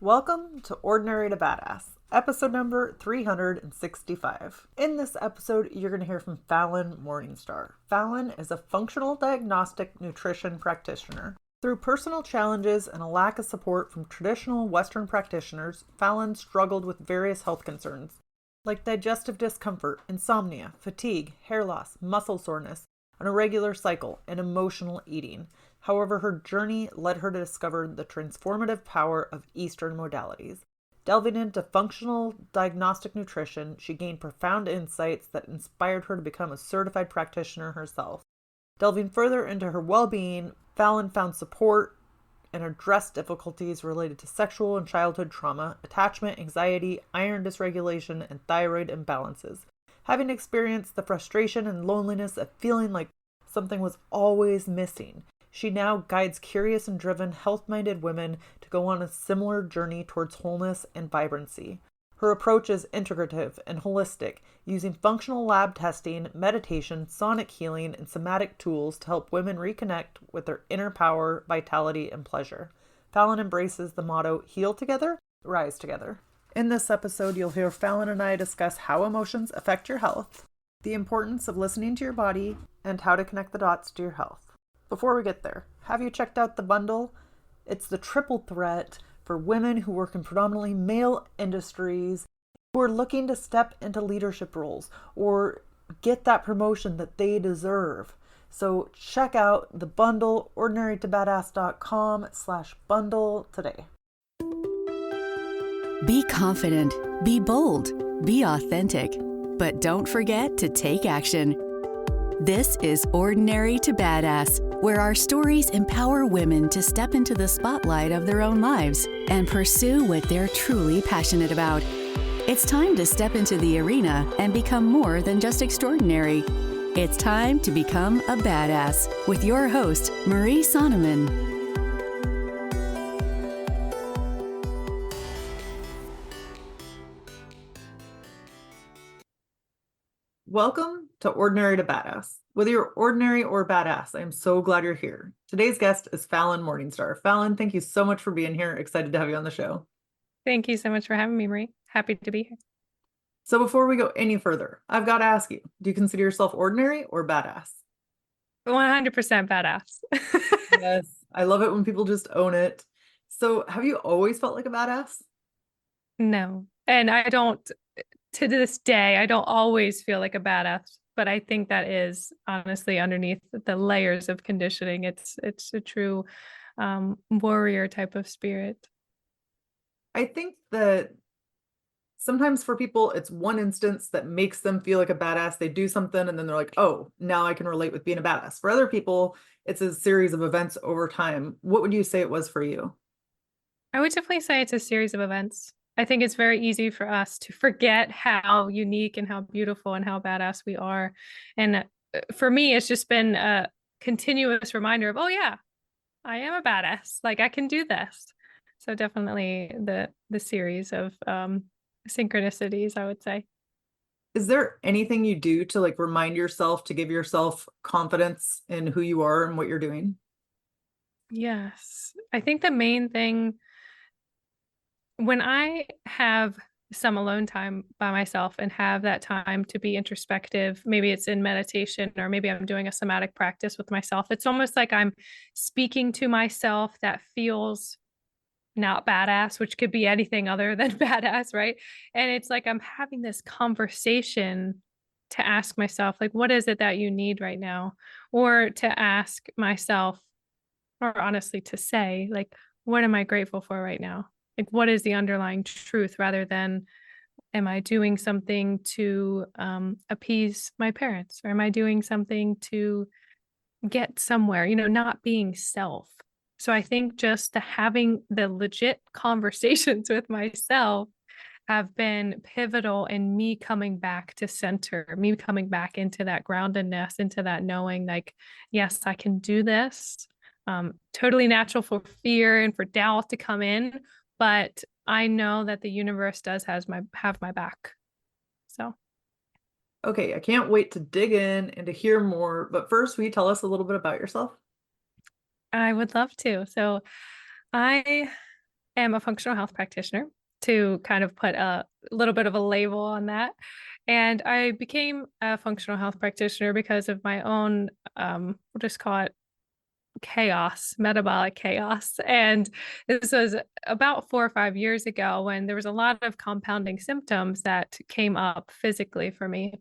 Welcome to Ordinary to Badass, episode number 365. In this episode, you're going to hear from Falyn Morningstar. Falyn is a functional diagnostic nutrition practitioner. Through personal challenges and a lack of support from traditional Western practitioners, Falyn struggled with various health concerns, like digestive discomfort, insomnia, fatigue, hair loss, muscle soreness, an irregular cycle, and emotional eating. However, her journey led her to discover the transformative power of Eastern modalities. Delving into functional diagnostic nutrition, she gained profound insights that inspired her to become a certified practitioner herself. Delving further into her well-being, Falyn found support and addressed difficulties related to sexual and childhood trauma, attachment, anxiety, iron dysregulation, and thyroid imbalances. Having experienced the frustration and loneliness of feeling like something was always missing, she now guides curious and driven, health-minded women to go on a similar journey towards wholeness and vibrancy. Her approach is integrative and holistic, using functional lab testing, meditation, sonic healing, and somatic tools to help women reconnect with their inner power, vitality, and pleasure. Falyn embraces the motto, heal together, rise together. In this episode, you'll hear Falyn and I discuss how emotions affect your health, the importance of listening to your body, and how to connect the dots to your health. Before we get there, have you checked out the bundle? It's the triple threat for women who work in predominantly male industries who are looking to step into leadership roles or get that promotion that they deserve. So check out the bundle, ordinarytobadass.com/bundle today. Be confident, be bold, be authentic, but don't forget to take action. This is Ordinary to Badass, where our stories empower women to step into the spotlight of their own lives and pursue what they're truly passionate about. It's time to step into the arena and become more than just extraordinary. It's time to become a badass with your host, Marie Sonneman. Welcome to Ordinary to Badass. Whether you're ordinary or badass, I am so glad you're here. Today's guest is Falyn Morningstar. Falyn, thank you so much for being here. Excited to have you on the show. Thank you so much for having me, Marie. Happy to be here. So before we go any further, I've got to ask you, do you consider yourself ordinary or badass? 100% badass. Yes, I love it when people just own it. So have you always felt like a badass? No. And I don't, to this day, I don't always feel like a badass, but I think that is honestly underneath the layers of conditioning. It's a true warrior type of spirit. I think that sometimes for people, it's one instance that makes them feel like a badass. They do something and then they're like, oh, now I can relate with being a badass. For other people, it's a series of events over time. What would you say it was for you? I would definitely say it's a series of events. I think it's very easy for us to forget how unique and how beautiful and how badass we are. And for me, it's just been a continuous reminder of, oh yeah, I am a badass. Like I can do this. So definitely the series of synchronicities, I would say. Is there anything you do to like remind yourself, to give yourself confidence in who you are and what you're doing? Yes. I think the main thing when I have some alone time by myself and have that time to be introspective, maybe it's in meditation or maybe I'm doing a somatic practice with myself. It's almost like I'm speaking to myself that feels not badass, which could be anything other than badass, right? And it's like I'm having this conversation to ask myself, like, what is it that you need right now? Or to ask myself, or honestly to say, like, what am I grateful for right now? Like, what is the underlying truth rather than, am I doing something to appease my parents? Or am I doing something to get somewhere, not being self. So I think just having the legit conversations with myself have been pivotal in me coming back to center, me coming back into that groundedness, into that knowing like, yes, I can do this. Totally natural for fear and for doubt to come in, but I know that the universe does have my back. So. Okay, I can't wait to dig in and to hear more. But first, will you tell us a little bit about yourself? I would love to. So I am a functional health practitioner, to kind of put a little bit of a label on that. And I became a functional health practitioner because of my own, we'll just call it chaos, metabolic chaos. And this was about 4 or 5 years ago when there was a lot of compounding symptoms that came up physically for me.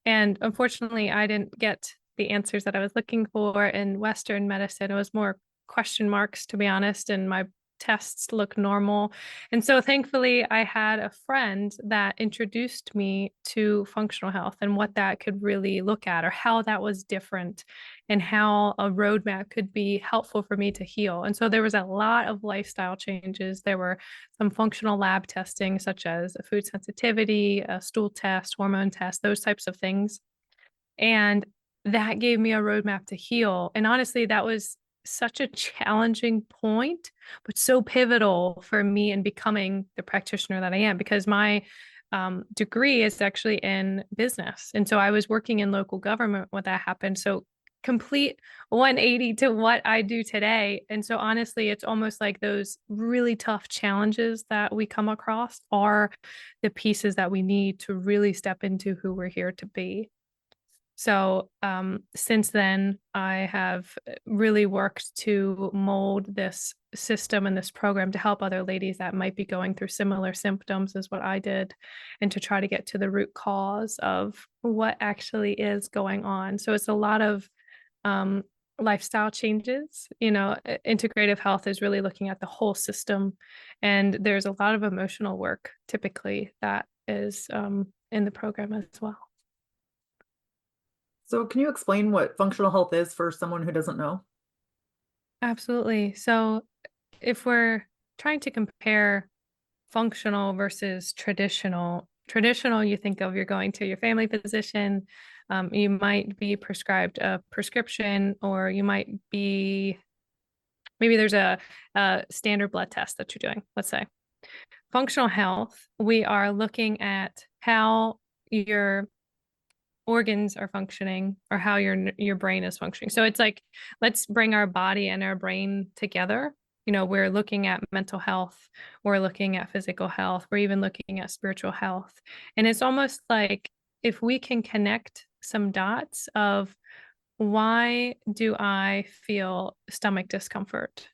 And unfortunately, I didn't get the answers that I was looking for in Western medicine. It was more question marks, to be honest, and my tests look normal. And so thankfully, I had a friend that introduced me to functional health and what that could really look at, or how that was different, and how a roadmap could be helpful for me to heal. And so there was a lot of lifestyle changes. There were some functional lab testing, such as a food sensitivity, a stool test, hormone test, those types of things. And that gave me a roadmap to heal. And honestly, that was such a challenging point, but so pivotal for me in becoming the practitioner that I am, because my degree is actually in business. And so I was working in local government when that happened. So complete 180 to what I do today. And so honestly, it's almost like those really tough challenges that we come across are the pieces that we need to really step into who we're here to be. So since then, I have really worked to mold this system and this program to help other ladies that might be going through similar symptoms as what I did, and to try to get to the root cause of what actually is going on. So it's a lot of lifestyle changes. Integrative health is really looking at the whole system, and there's a lot of emotional work typically that is in the program as well. So can you explain what functional health is for someone who doesn't know? Absolutely. So if we're trying to compare functional versus traditional, you think of, you're going to your family physician, you might be prescribed a prescription, or you might be, maybe there's a standard blood test that you're doing, let's say. Functional health, we are looking at how your organs are functioning, or how your brain is functioning. So it's like, let's bring our body and our brain together. We're looking at mental health, we're looking at physical health, we're even looking at spiritual health. And it's almost like, if we can connect some dots of, why do I feel stomach discomfort?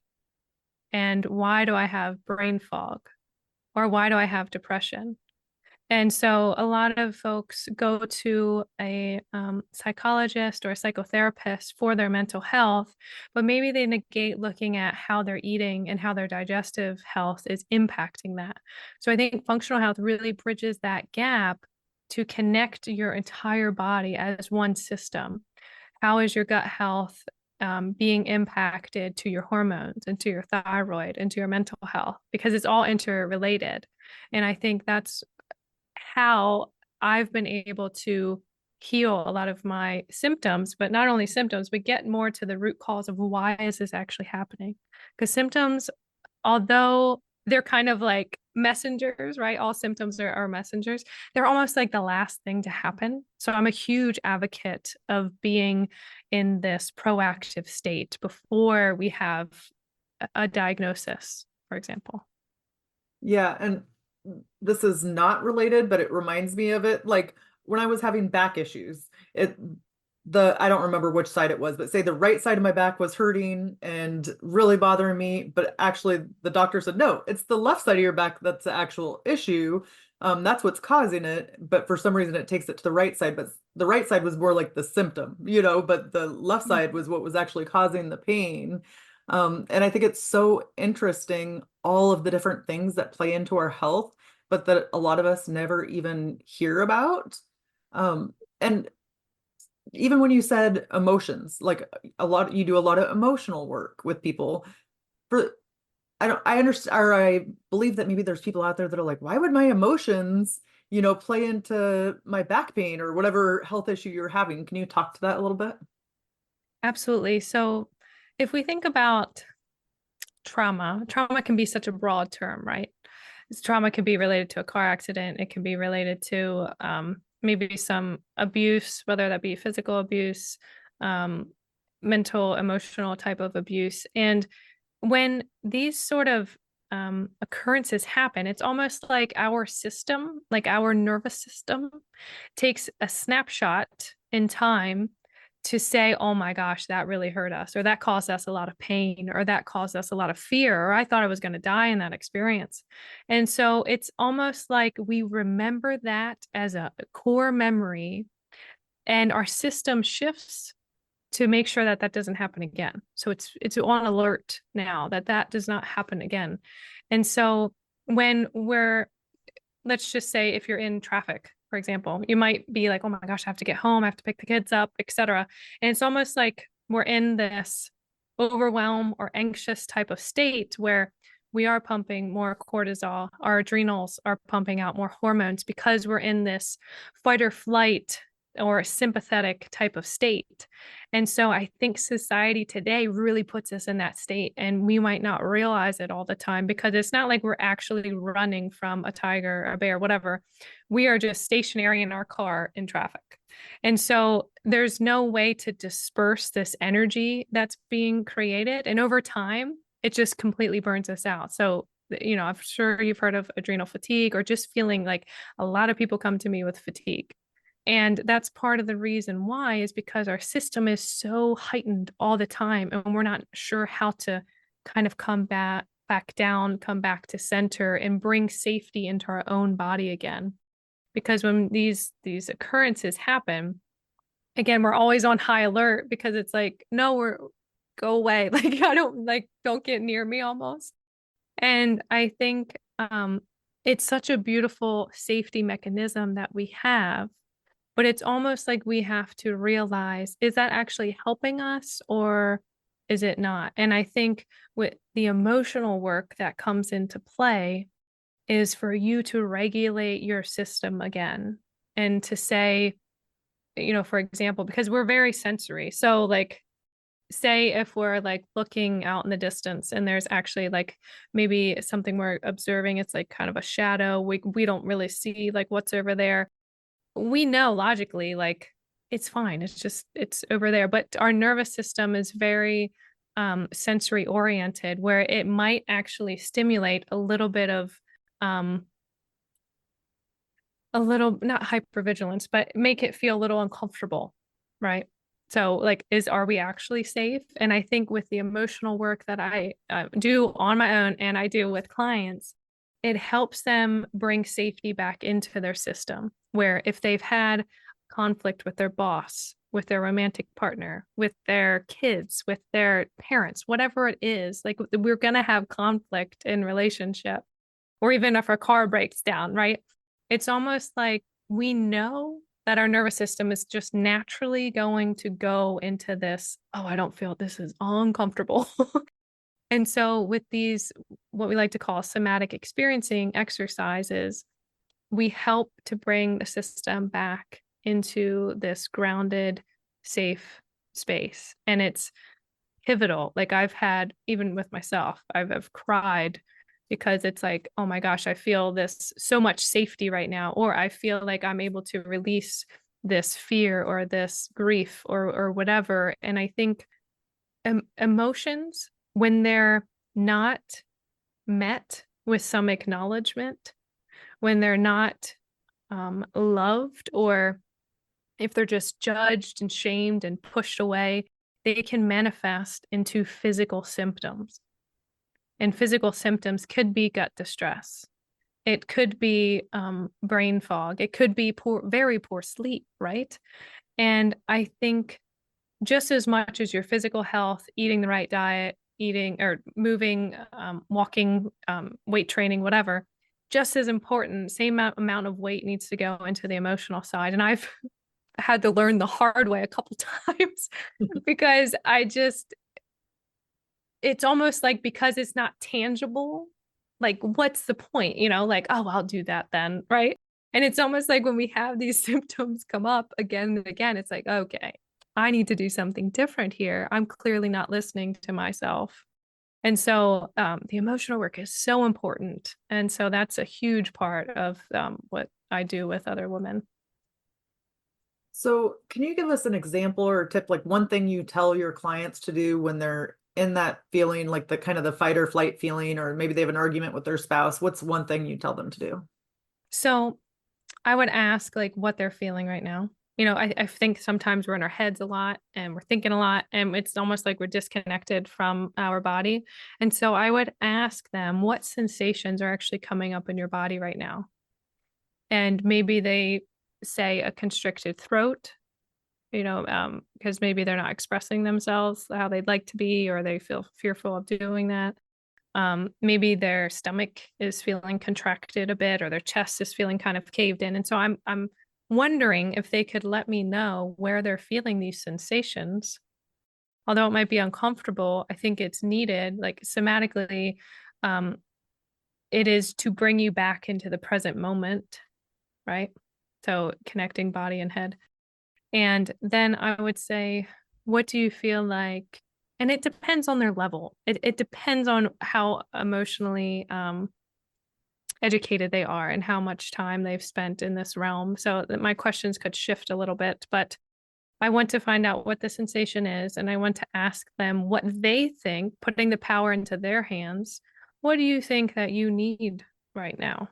And why do I have brain fog? Or why do I have depression? And so a lot of folks go to a psychologist or a psychotherapist for their mental health, but maybe they negate looking at how they're eating and how their digestive health is impacting that. So I think functional health really bridges that gap to connect your entire body as one system. How is your gut health being impacted to your hormones and to your thyroid and to your mental health? Because it's all interrelated. And I think that's how I've been able to heal a lot of my symptoms, but not only symptoms, but get more to the root cause of, why is this actually happening? Because symptoms, although they're kind of like messengers, right? All symptoms are messengers. They're almost like the last thing to happen. So I'm a huge advocate of being in this proactive state before we have a diagnosis, for example. Yeah, and this is not related, but it reminds me of it. Like when I was having back issues, I don't remember which side it was, but say the right side of my back was hurting and really bothering me, but actually the doctor said, no, it's the left side of your back that's the actual issue. That's what's causing it. But for some reason it takes it to the right side, but the right side was more like the symptom, but the left side was what was actually causing the pain. And I think it's so interesting, all of the different things that play into our health, but that a lot of us never even hear about. And even when you said emotions, like you do a lot of emotional work with people. I understand, or I believe that maybe there's people out there that are like, why would my emotions, play into my back pain or whatever health issue you're having? Can you talk to that a little bit? Absolutely. So if we think about trauma can be such a broad term, right? Trauma can be related to a car accident. It can be related to maybe some abuse, whether that be physical abuse, mental, emotional type of abuse. And when these sort of occurrences happen, it's almost like our system, like our nervous system, takes a snapshot in time to say, oh my gosh, that really hurt us, or that caused us a lot of pain, or that caused us a lot of fear, or I thought I was going to die in that experience. And so it's almost like we remember that as a core memory, and our system shifts to make sure that that doesn't happen again. So it's on alert now that that does not happen again. And so when let's just say if you're in traffic, for example, you might be like, oh my gosh, I have to get home, I have to pick the kids up, etc. And it's almost like we're in this overwhelm or anxious type of state where we are pumping more cortisol, our adrenals are pumping out more hormones because we're in this fight or flight or a sympathetic type of state. And so I think society today really puts us in that state, and we might not realize it all the time because it's not like we're actually running from a tiger, a bear, whatever. We are just stationary in our car in traffic. And so there's no way to disperse this energy that's being created. And over time, it just completely burns us out. So, I'm sure you've heard of adrenal fatigue, or just feeling like a lot of people come to me with fatigue. And that's part of the reason why, is because our system is so heightened all the time, and we're not sure how to kind of come back down, come back to center, and bring safety into our own body again. Because when these occurrences happen, again, we're always on high alert because it's like, no, go away. Like, don't get near me almost. And I think it's such a beautiful safety mechanism that we have. But it's almost like we have to realize, is that actually helping us or is it not? And I think with the emotional work that comes into play is for you to regulate your system again, and to say, for example, because we're very sensory. So like, say if we're like looking out in the distance and there's actually like maybe something we're observing, it's like kind of a shadow. We don't really see like what's over there. We know logically, like, it's fine. It's over there. But our nervous system is very sensory oriented, where it might actually stimulate a little bit of not hypervigilance, but make it feel a little uncomfortable, right? So like, are we actually safe? And I think with the emotional work that I do on my own, and I do with clients, it helps them bring safety back into their system, where if they've had conflict with their boss, with their romantic partner, with their kids, with their parents, whatever it is, like, we're going to have conflict in relationship, or even if our car breaks down, right? It's almost like we know that our nervous system is just naturally going to go into this, oh, I don't feel, this is uncomfortable. And so with these, what we like to call somatic experiencing exercises, we help to bring the system back into this grounded, safe space. And it's pivotal. Like, I've had, even with myself, I've cried because it's like, oh my gosh, I feel this so much safety right now, or I feel like I'm able to release this fear or this grief or whatever. And I think emotions, when they're not met with some acknowledgement, when they're not loved, or if they're just judged and shamed and pushed away, they can manifest into physical symptoms. And physical symptoms could be gut distress. It could be brain fog. It could be very poor sleep, right? And I think just as much as your physical health, eating the right diet, eating or moving, walking, weight training, whatever, just as important, same amount of weight needs to go into the emotional side. And I've had to learn the hard way a couple times because it's almost like, because it's not tangible, like, what's the point? Like, oh, I'll do that then, right? And it's almost like when we have these symptoms come up again and again, it's like, okay, I need to do something different here. I'm clearly not listening to myself. And so the emotional work is so important. And so that's a huge part of what I do with other women. So can you give us an example or a tip, like one thing you tell your clients to do when they're in that feeling, like the kind of the fight or flight feeling, or maybe they have an argument with their spouse, what's one thing you tell them to do? So I would ask like what they're feeling right now. I think sometimes we're in our heads a lot and we're thinking a lot, and it's almost like we're disconnected from our body. And so I would ask them what sensations are actually coming up in your body right now. And maybe they say a constricted throat, because maybe they're not expressing themselves how they'd like to be, or they feel fearful of doing that. Maybe their stomach is feeling contracted a bit, or their chest is feeling kind of caved in. And so I'm wondering if they could let me know where they're feeling these sensations. Although it might be uncomfortable, I think it's needed. Like somatically, um, it is to bring you back into the present moment, right? So connecting body and head. And then I would say, what do you feel like? And it depends on their level. It depends on how emotionally educated they are and how much time they've spent in this realm. So that my questions could shift a little bit, but I want to find out what the sensation is, and I want to ask them what they think, putting the power into their hands. What do you think that you need right now?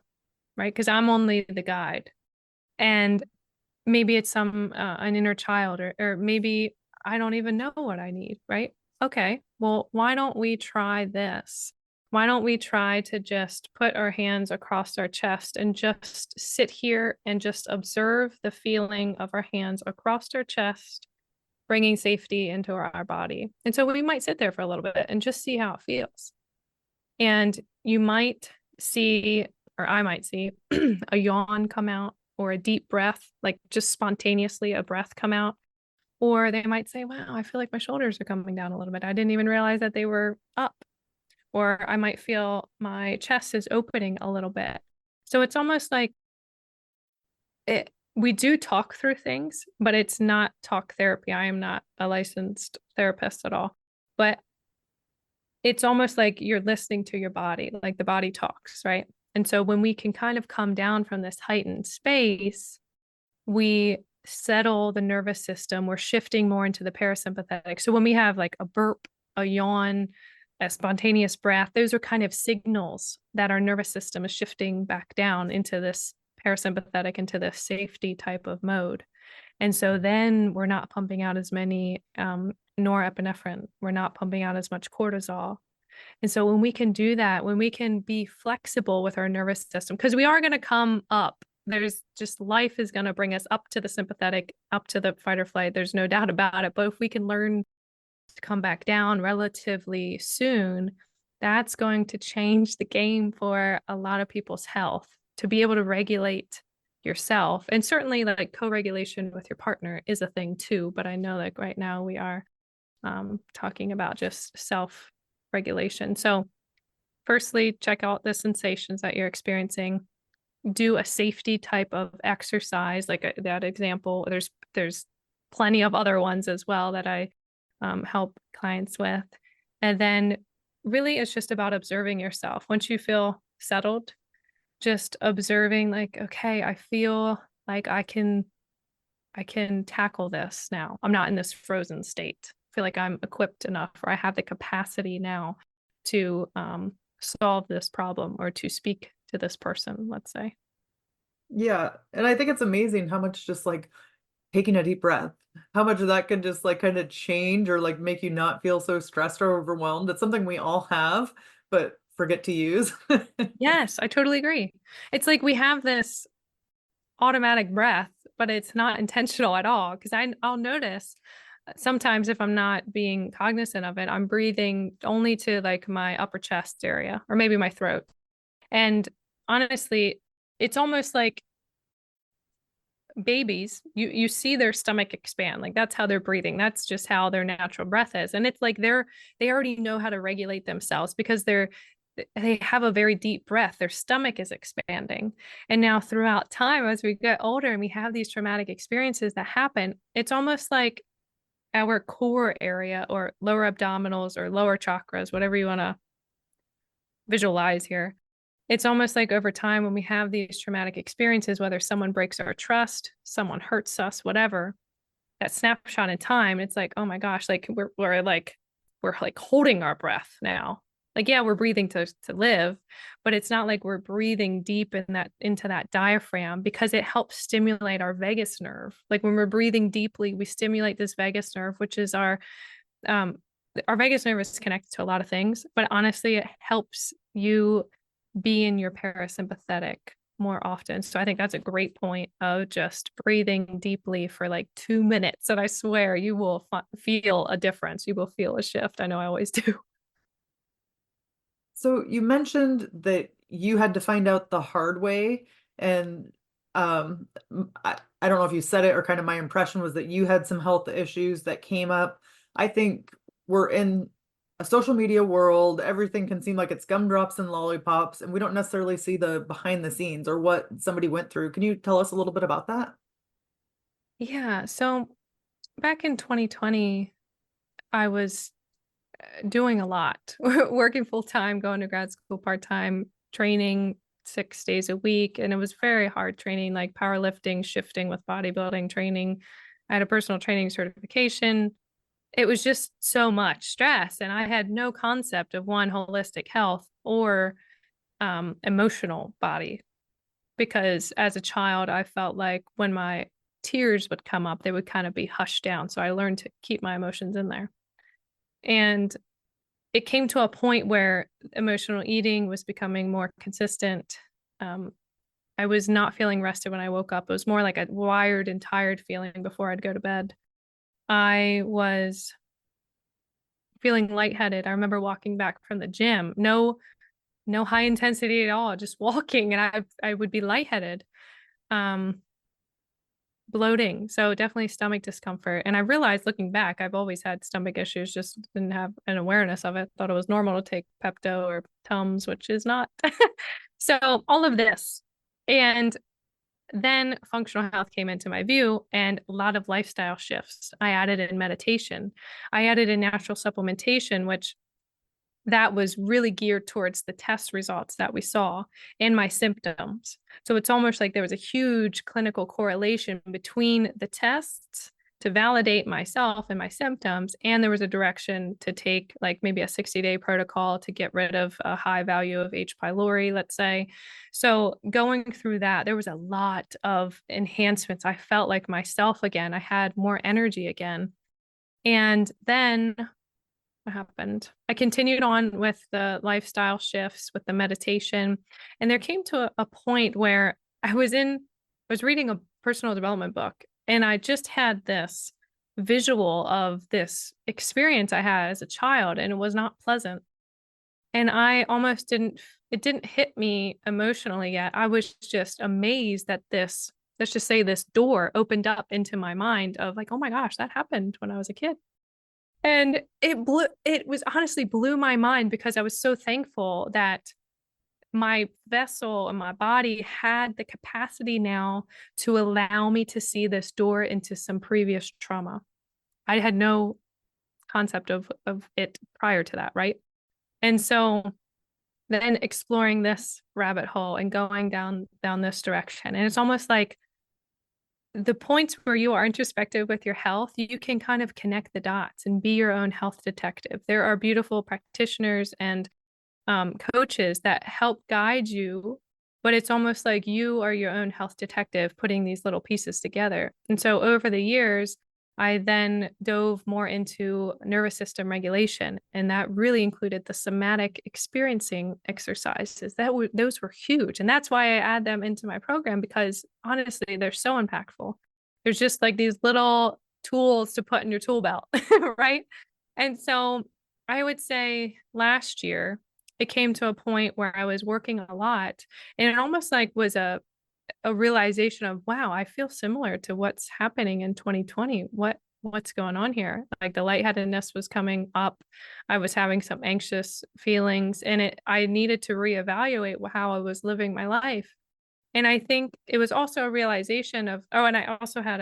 Right? Because I'm only the guide. And maybe it's an inner child, or maybe I don't even know what I need, right? Okay, well, why don't we try this? Why don't we try to just put our hands across our chest and just sit here and just observe the feeling of our hands across our chest, bringing safety into our body. And so we might sit there for a little bit and just see how it feels. And you might see, or I might see, a yawn come out, or a deep breath, like just spontaneously a breath come out. Or they might say, wow, I feel like my shoulders are coming down a little bit. I didn't even realize that they were up. Or I might feel my chest is opening a little bit. So it's almost like we do talk through things, but it's not talk therapy. I am not a licensed therapist at all. But it's almost like you're listening to your body, like the body talks, right? And so when we can kind of come down from this heightened space, we settle the nervous system. We're shifting more into the parasympathetic. So when we have like a burp, a yawn, a spontaneous breath, those are kind of signals that our nervous system is shifting back down into this parasympathetic, into this safety type of mode. And so then we're not pumping out as many norepinephrine. We're not pumping out as much cortisol. And so when we can do that, when we can be flexible with our nervous system, because we are going to come up, there's just life is going to bring us up to the sympathetic, up to the fight or flight. There's no doubt about it. But if we can learn to come back down relatively soon, that's going to change the game for a lot of people's health, to be able to regulate yourself. And certainly like co-regulation with your partner is a thing too. But I know that right now we are talking about just self-regulation. So firstly, check out the sensations that you're experiencing. Do a safety type of exercise, like that example. There's plenty of other ones as well that I help clients with. And then really it's just about observing yourself. Once you feel settled, just observing like, okay, I feel like I can tackle this now. I'm not in this frozen state. I feel like I'm equipped enough, or I have the capacity now to solve this problem, or to speak to this person, let's say. Yeah. And I think it's amazing how much just like taking a deep breath, how much of that can just like kind of change, or like make you not feel so stressed or overwhelmed. It's something we all have, but forget to use. Yes, I totally agree. It's like we have this automatic breath, but it's not intentional at all. Because I'll notice sometimes if I'm not being cognizant of it, I'm breathing only to like my upper chest area, or maybe my throat. And honestly, it's almost like babies, you see their stomach expand, like that's how they're breathing, that's just how their natural breath is. And it's like they already know how to regulate themselves, because they have a very deep breath, their stomach is expanding. And now throughout time, as we get older and we have these traumatic experiences that happen, it's almost like our core area, or lower abdominals, or lower chakras, whatever you want to visualize here. It's almost like over time, when we have these traumatic experiences, whether someone breaks our trust, someone hurts us, whatever, that snapshot in time, it's like, oh my gosh, like we're like we're like holding our breath now. Like, yeah, we're breathing to live, but it's not like we're breathing deep into that diaphragm, because it helps stimulate our vagus nerve. Like when we're breathing deeply, we stimulate this vagus nerve, which is our vagus nerve is connected to a lot of things, but honestly, it helps you be in your parasympathetic more often. So I think that's a great point of just breathing deeply for like 2 minutes. And I swear you will feel a difference. You will feel a shift. I know I always do. So you mentioned that you had to find out the hard way, and I don't know if you said it or kind of my impression was that you had some health issues that came up. I think we're in a social media world. Everything can seem like it's gumdrops and lollipops, and we don't necessarily see the behind the scenes or what somebody went through. Can you tell us a little bit about that? Yeah. So back in 2020, I was doing a lot, working full time, going to grad school part time, training 6 days a week. And it was very hard training, like powerlifting, shifting with bodybuilding training. I had a personal training certification. It was just so much stress. And I had no concept of one, holistic health, or emotional body. Because as a child, I felt like when my tears would come up, they would kind of be hushed down. So I learned to keep my emotions in there. And it came to a point where emotional eating was becoming more consistent. I was not feeling rested when I woke up. It was more like a wired and tired feeling before I'd go to bed. I was feeling lightheaded. I remember walking back from the gym, no high intensity at all, just walking, and I would be lightheaded. Um, Bloating. So definitely stomach discomfort. And I realized looking back, I've always had stomach issues, just didn't have an awareness of it. Thought it was normal to take Pepto or Tums, which is not. So all of this. And then functional health came into my view, and a lot of lifestyle shifts. I added in meditation. I added in natural supplementation, which that was really geared towards the test results that we saw and my symptoms. So it's almost like there was a huge clinical correlation between the tests to validate myself and my symptoms, and there was a direction to take like maybe a 60-day protocol to get rid of a high value of H. pylori, let's say. So going through that, there was a lot of enhancements. I felt like myself again. I had more energy again. And then what happened? I continued on with the lifestyle shifts, with the meditation. And there came to a point where I was reading a personal development book, and I just had this visual of this experience I had as a child, and it was not pleasant. And I almost it didn't hit me emotionally yet. I was just amazed that let's just say this door opened up into my mind of like, oh my gosh, that happened when I was a kid. And it was honestly blew my mind, because I was so thankful that my vessel and my body had the capacity now to allow me to see this door into some previous trauma. I had no concept of it prior to that, right? And so then exploring this rabbit hole and going down this direction. And it's almost like the points where you are introspective with your health, you can kind of connect the dots and be your own health detective. There are beautiful practitioners and coaches that help guide you, but it's almost like you are your own health detective putting these little pieces together. And so over the years, I then dove more into nervous system regulation, and that really included the somatic experiencing exercises. Those were huge, and that's why I add them into my program, because honestly, they're so impactful. There's just like these little tools to put in your tool belt, right? And so I would say last year it came to a point where I was working a lot, and it almost like was a realization of, wow, I feel similar to what's happening in 2020. What's going on here? Like the lightheadedness was coming up. I was having some anxious feelings, and I needed to reevaluate how I was living my life. And I think it was also a realization of, oh, and I also had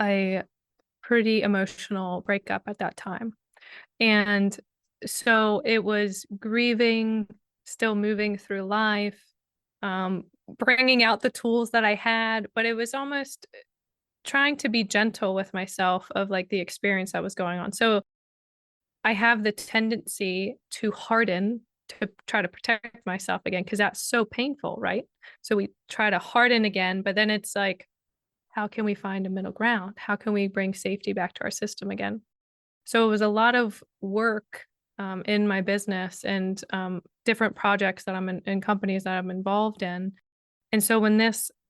a pretty emotional breakup at that time. And so it was grieving, still moving through life, bringing out the tools that I had, but it was almost trying to be gentle with myself of like the experience that was going on. So I have the tendency to harden to try to protect myself again because that's so painful, right? So we try to harden again, but then it's like, how can we find a middle ground? How can we bring safety back to our system again? So it was a lot of work in my business and different projects that I'm in companies that I'm involved in. And so when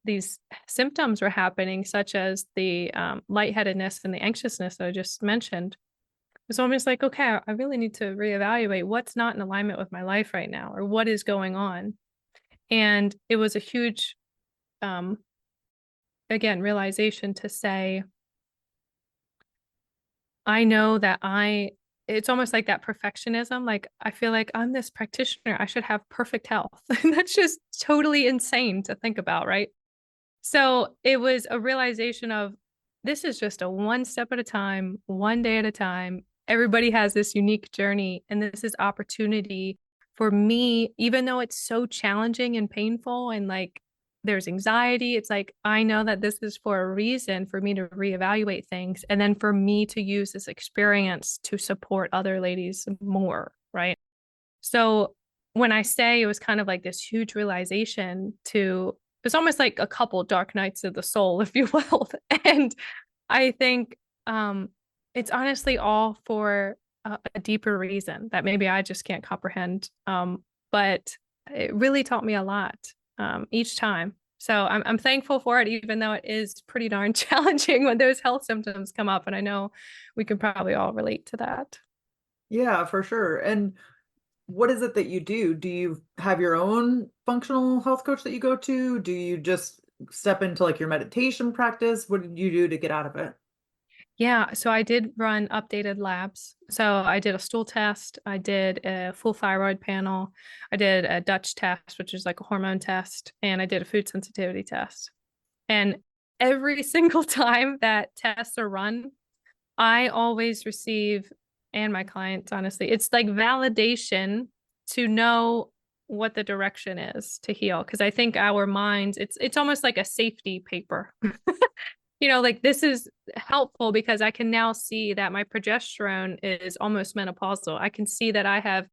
these symptoms were happening, such as the lightheadedness and the anxiousness that I just mentioned, it's almost like, okay, I really need to reevaluate what's not in alignment with my life right now, or what is going on. And it was a huge, um, again, realization to say, I know that it's almost like that perfectionism. Like, I feel like I'm this practitioner. I should have perfect health. And that's just totally insane to think about, right? So it was a realization of this is just a one step at a time, one day at a time. Everybody has this unique journey, and this is opportunity for me, even though it's so challenging and painful and like there's anxiety. It's like, I know that this is for a reason for me to reevaluate things and then for me to use this experience to support other ladies more. Right. So when I say it was kind of like this huge realization it's almost like a couple dark nights of the soul, if you will. And I think it's honestly all for a deeper reason that maybe I just can't comprehend. But it really taught me a lot each time. So I'm thankful for it, even though it is pretty darn challenging when those health symptoms come up. And I know we can probably all relate to that. Yeah, for sure. And what is it that you do? Do you have your own functional health coach that you go to? Do you just step into like your meditation practice? What did you do to get out of it? Yeah, so I did run updated labs. So I did a stool test, I did a full thyroid panel, I did a Dutch test, which is like a hormone test, and I did a food sensitivity test. And every single time that tests are run, I always receive, and my clients, honestly, it's like validation to know what the direction is to heal. Because I think our minds, it's almost like a safety paper. Like this is helpful because I can now see that my progesterone is almost menopausal. I can see that I have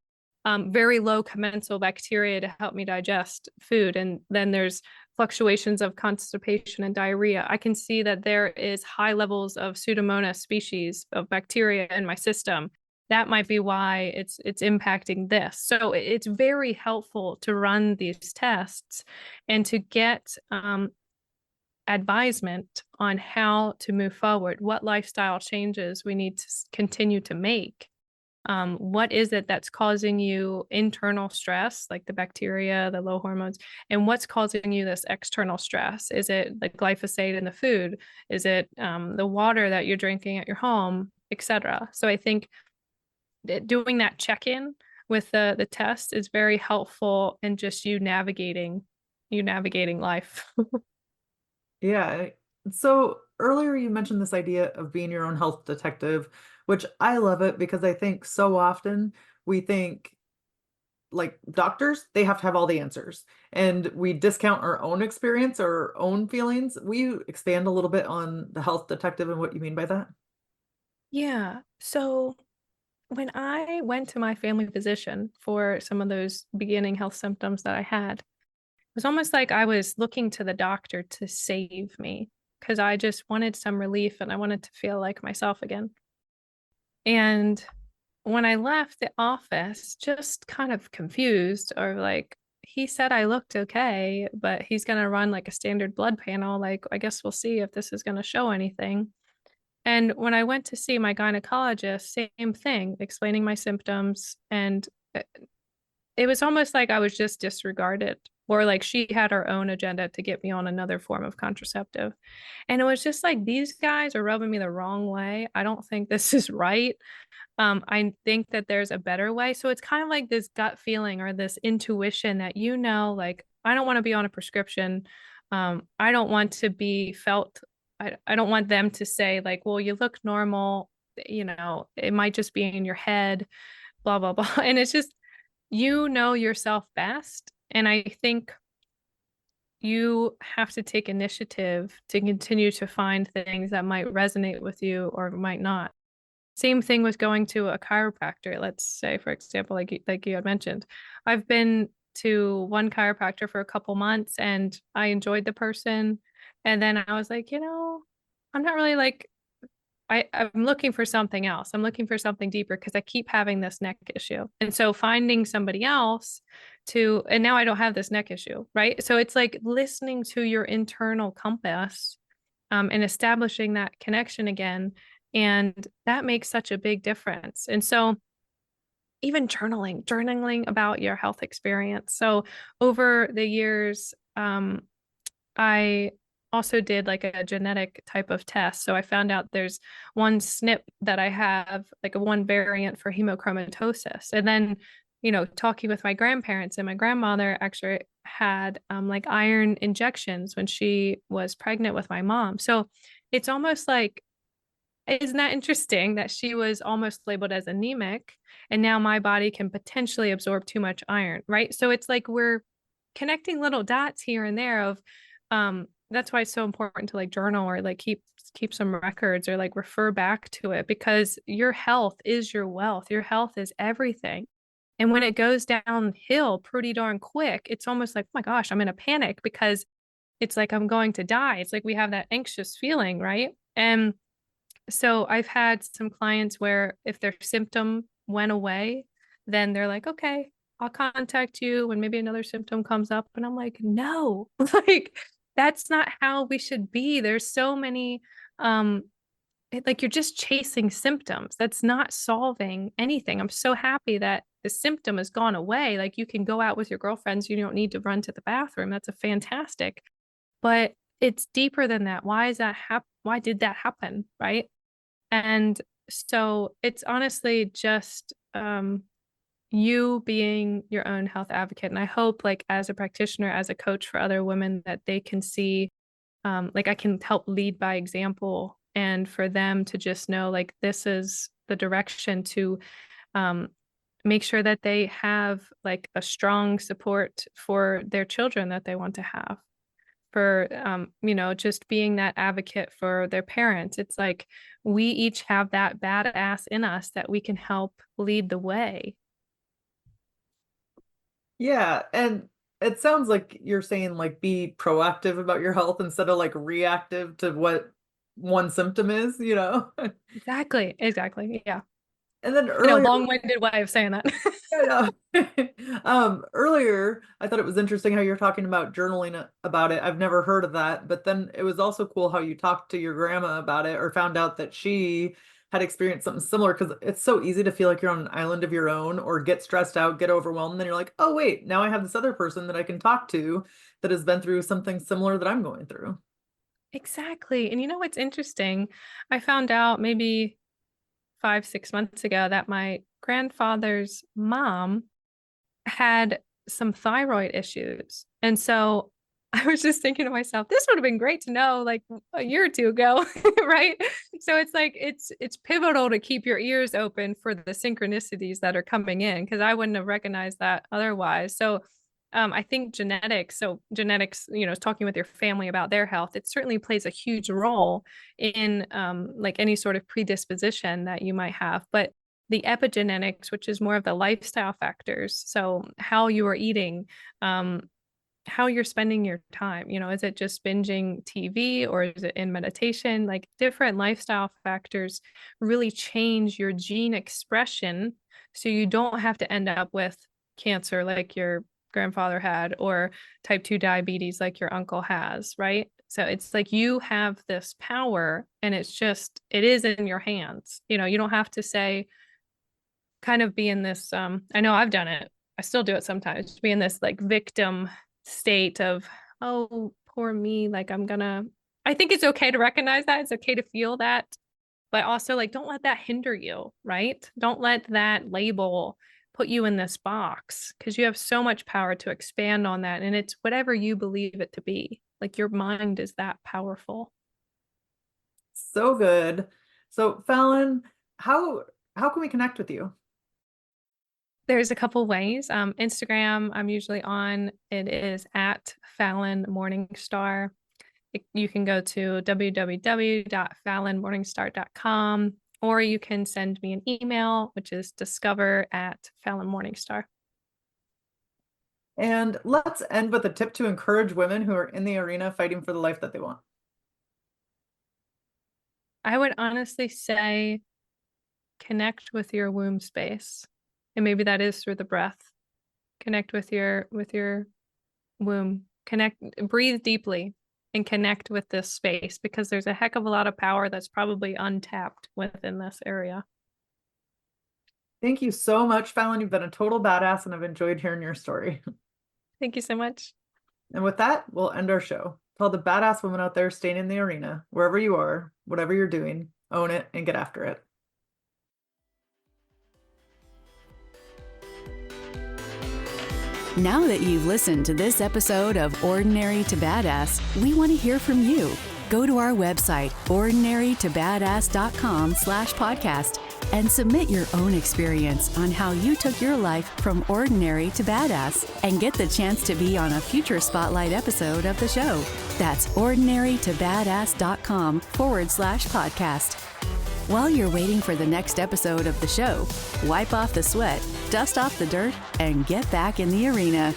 very low commensal bacteria to help me digest food. And then there's fluctuations of constipation and diarrhea. I can see that there is high levels of Pseudomonas species of bacteria in my system. That might be why it's impacting this. So it's very helpful to run these tests and to get advisement on how to move forward, what lifestyle changes we need to continue to make. What is it that's causing you internal stress, like the bacteria, the low hormones, and what's causing you this external stress? Is it the glyphosate in the food? Is it the water that you're drinking at your home, etc.? So I think doing that check-in with the test is very helpful in just you navigating life. Yeah. So earlier you mentioned this idea of being your own health detective, which I love it because I think so often we think like doctors, they have to have all the answers and we discount our own experience, our own feelings. Will you expand a little bit on the health detective and what you mean by that? Yeah. So when I went to my family physician for some of those beginning health symptoms that I had, it was almost like I was looking to the doctor to save me because I just wanted some relief and I wanted to feel like myself again. And when I left the office, just kind of confused or like, he said I looked okay, but he's going to run like a standard blood panel. Like, I guess we'll see if this is going to show anything. And when I went to see my gynecologist, same thing, explaining my symptoms. And it was almost like I was just disregarded, or like she had her own agenda to get me on another form of contraceptive. And it was just like, these guys are rubbing me the wrong way. I don't think this is right. I think that there's a better way. So it's kind of like this gut feeling or this intuition that, like, I don't want to be on a prescription. I don't want to be felt, I don't want them to say, like, well, you look normal, it might just be in your head, blah, blah, blah. And it's just, yourself best. And I think you have to take initiative to continue to find things that might resonate with you or might not. Same thing with going to a chiropractor. Let's say, for example, like you had mentioned, I've been to one chiropractor for a couple months and I enjoyed the person. And then I was like, I'm not really like I'm looking for something else. I'm looking for something deeper because I keep having this neck issue. And so finding somebody else and now I don't have this neck issue, right? So it's like listening to your internal compass, and establishing that connection again. And that makes such a big difference. And so even journaling about your health experience. So over the years, I also did like a genetic type of test. So I found out there's one SNP that I have, like a one variant for hemochromatosis. And then, talking with my grandparents, and my grandmother actually had like iron injections when she was pregnant with my mom. So it's almost like, isn't that interesting that she was almost labeled as anemic and now my body can potentially absorb too much iron, right? So it's like we're connecting little dots here and there of that's why it's so important to like journal or like keep some records or like refer back to it, because your health is your wealth. Your health is everything. And when it goes downhill pretty darn quick, it's almost like, oh my gosh, I'm in a panic because it's like I'm going to die. It's like we have that anxious feeling, right? And so I've had some clients where if their symptom went away, then they're like, okay, I'll contact you when maybe another symptom comes up. And I'm like, no, like that's not how we should be. There's so many, like you're just chasing symptoms. That's not solving anything. I'm so happy that the symptom has gone away. Like you can go out with your girlfriends. You don't need to run to the bathroom. That's a fantastic, but it's deeper than that. Why is that why did that happen? Right. And so it's honestly just you being your own health advocate. And I hope like as a practitioner, as a coach for other women, that they can see like I can help lead by example, and for them to just know like this is the direction to um, make sure that they have like a strong support for their children that they want to have, for just being that advocate for their parents. It's like we each have that badass in us that we can help lead the way. Yeah, and it sounds like you're saying like be proactive about your health instead of like reactive to what one symptom is. Exactly, yeah. And then I know, earlier, long-winded way of saying that. yeah, earlier I thought it was interesting how you're talking about journaling about it. I've never heard of that, but then it was also cool how you talked to your grandma about it or found out that she had experienced something similar, because it's so easy to feel like you're on an island of your own or get stressed out, get overwhelmed. And then you're like, oh, wait, now I have this other person that I can talk to that has been through something similar that I'm going through. Exactly. And you know what's interesting? I found out maybe 5, 6 months ago that my grandfather's mom had some thyroid issues. And so I was just thinking to myself, this would have been great to know like a year or two ago, right? So it's like it's pivotal to keep your ears open for the synchronicities that are coming in, because I wouldn't have recognized that otherwise. So I think genetics, talking with your family about their health, it certainly plays a huge role in like any sort of predisposition that you might have. But the epigenetics, which is more of the lifestyle factors, so how you are eating, how you're spending your time, is it just binging TV or is it in meditation? Like different lifestyle factors really change your gene expression, so you don't have to end up with cancer like your grandfather had, or type 2 diabetes like your uncle has, right? So it's like you have this power, and it is in your hands. You don't have to say, kind of be in this, I know I've done it. I still do it sometimes, be in this like victim state of, oh, poor me. Like I think it's okay to recognize that. It's okay to feel that, but also like, don't let that hinder you, right? Don't let that label put you in this box, because you have so much power to expand on that. And it's whatever you believe it to be. Like your mind is that powerful. So good. So, Falyn, how can we connect with you? There's a couple ways. Instagram, I'm usually on. It is at Falyn Morningstar. You can go to www.falynmorningstar.com. or you can send me an email, which is discover@FalynMorningstar. And let's end with a tip to encourage women who are in the arena fighting for the life that they want. I would honestly say connect with your womb space. And maybe that is through the breath. Connect with your womb. Breathe deeply and connect with this space, because there's a heck of a lot of power that's probably untapped within this area. Thank you so much, Falyn. You've been a total badass, and I've enjoyed hearing your story. Thank you so much. And with that, we'll end our show. To all the badass women out there staying in the arena, wherever you are, whatever you're doing, own it and get after it. Now that you've listened to this episode of Ordinary to Badass, we want to hear from you. Go to our website, ordinarytobadass.com/podcast, and submit your own experience on how you took your life from ordinary to badass, and get the chance to be on a future Spotlight episode of the show. That's ordinarytobadass.com/podcast. While you're waiting for the next episode of the show, wipe off the sweat, dust off the dirt, and get back in the arena.